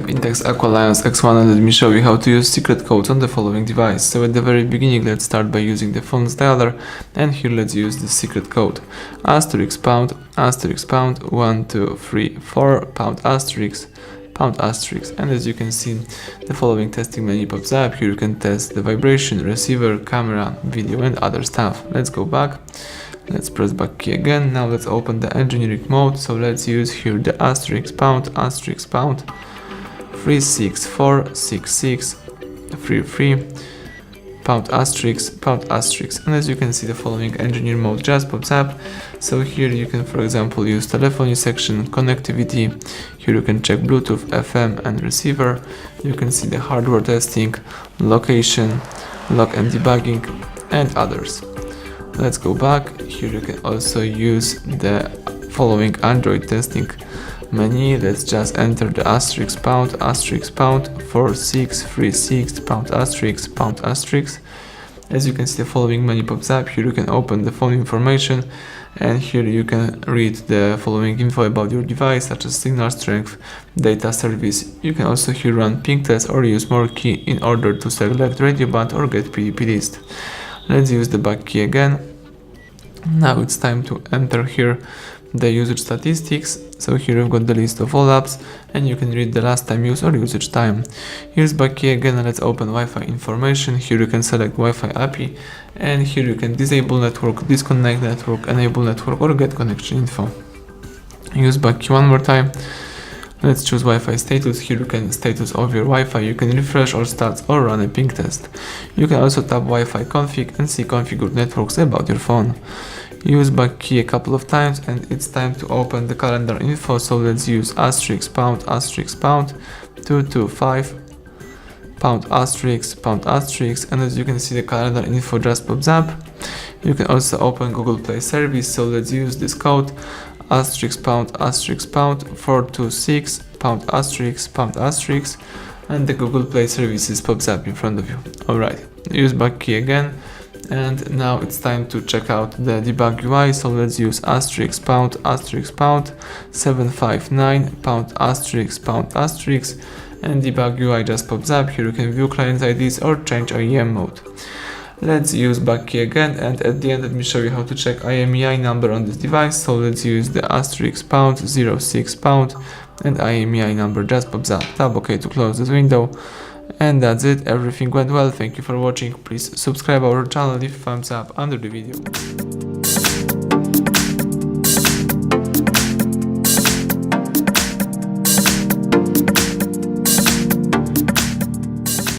INTEX Aqua Lions X1, and let me show you how to use secret codes on the following device. So at the very beginning, let's start by using the phone's dialer, and here let's use the secret code *pound *pound 1 2 3 4 pound asterisk pound asterisk. And as you can see, the following testing menu pops up. Here you can test the vibration, receiver, camera, video, and other stuff. Let's go back. Let's press back key again. Now let's open the engineering mode. So let's use here the pound 3646633 pound asterisk, and as you can see, the following engineer mode just pops up. So here you can, for example, use telephony section, connectivity. Here you can check Bluetooth, FM, and receiver. You can see the hardware testing, location, lock and debugging, and others. Let's go back. Here you can also use the following Android testing menu. Let's just enter the pound 4636 pound asterisk. As you can see, the following menu pops up. Here you can open the phone information, and here you can read the following info about your device, such as signal strength, data service. You can also here run ping test or use more key in order to select radio band or get PDP list. Let's use the back key again. Now it's time to enter here the usage statistics. So here you've got the list of all apps, and you can read the last time used or usage time. Here's back key again, and let's open Wi-Fi information. Here you can select Wi-Fi API, and here you can disable network, disconnect network, enable network, or get connection info. Use back key one more time. Let's choose Wi-Fi status. Here you can status of your Wi-Fi. You can refresh or start or run a ping test. You can also tap Wi-Fi config and see configured networks about your phone. Use back key a couple of times, and it's time to open the calendar info. So let's use pound 225 pound asterisk, and as you can see, the calendar info just pops up. You can also open Google Play service. So let's use this code pound 426 pound asterisk, and the Google Play services pops up in front of you. Alright, use back key again, and now it's time to check out the debug UI. So let's use pound 759 pound asterisk, and debug UI just pops up. Here you can view client IDs or change IEM mode. Let's use back key again, and at the end let me show you how to check IMEI number on this device. So let's use the pound 06 pound, and IMEI number just pops up. Tap OK to close this window, and that's it. Everything went well. Thank you for watching. Please subscribe our channel, leave a thumbs up under the video.